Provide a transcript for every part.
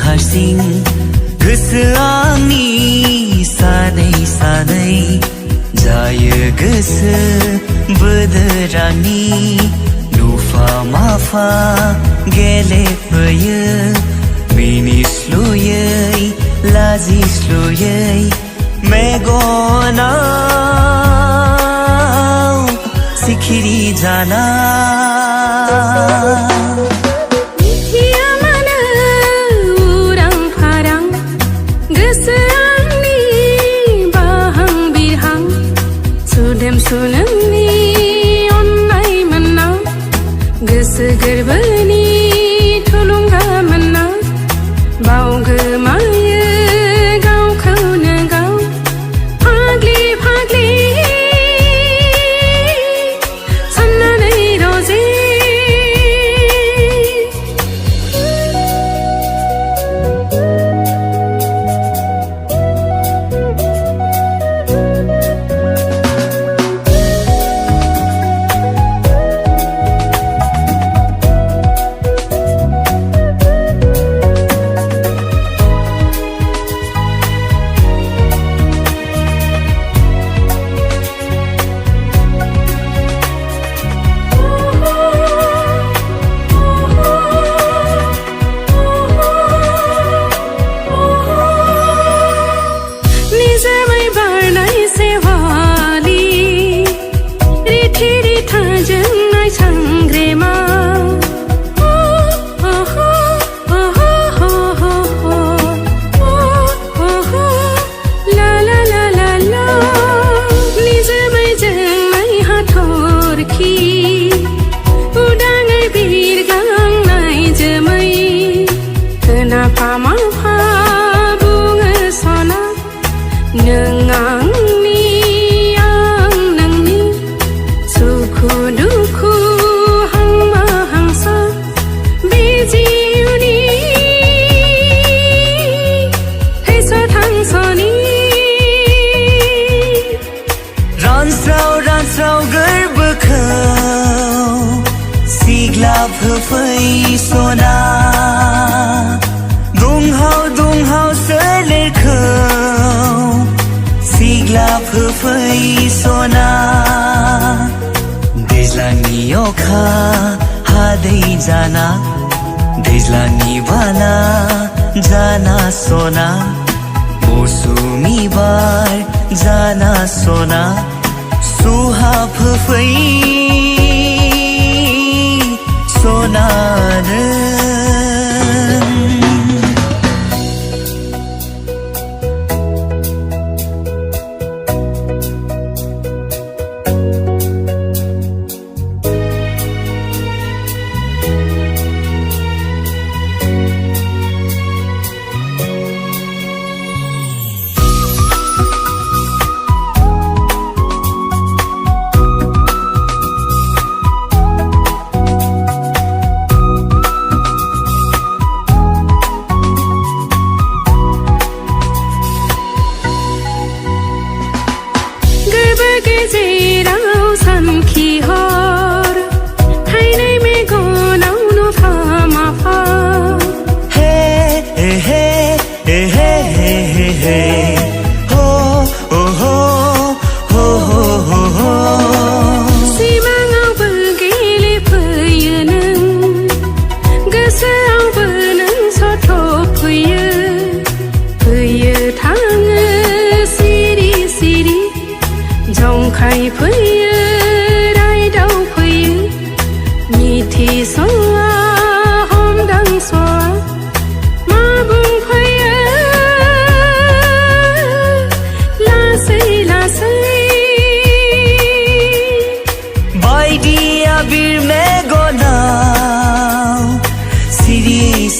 हारसिं गोसोआंनि सानै सानै जायो गोसो बोदोरानि नुफा माफा गेलेफैयो मिनिस्लुयै लाजिस्लुयै मेगनाव सिखिरि जाना सुनोंनि अननाय मोनना गोसो गोरबोनि थुलुंगा मोनना बावगोमायो गावखौनो गाव फाग्लि फाग्लि साननानै रजे सना दुंहाव सोलेरखौ सिग्लाब होफै सना दैज्लांनि अखा हादै जाना दैज्लांनि बाना जाना सना मौसुमि बार जाना सना सुहाब होफै सनानो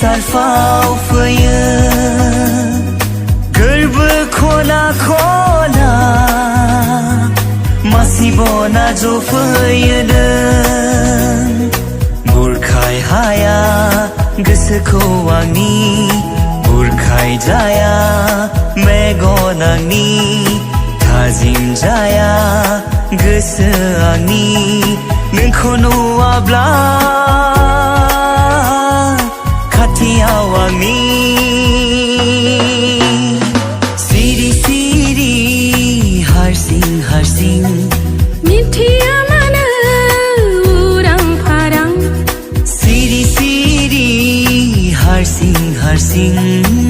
sarfau făie Gârbă khona Masibona jo făie Burkhai haya Gısıkho angni Burkhai jaya Megonangni Tazim jaya Gısı angni Nınkho nuabla खाथियाव आंनि सिरि सिरि हारसिं हारसिं मिथिया मानो उरां फारां सिरि सिरि हारसिं हारसिं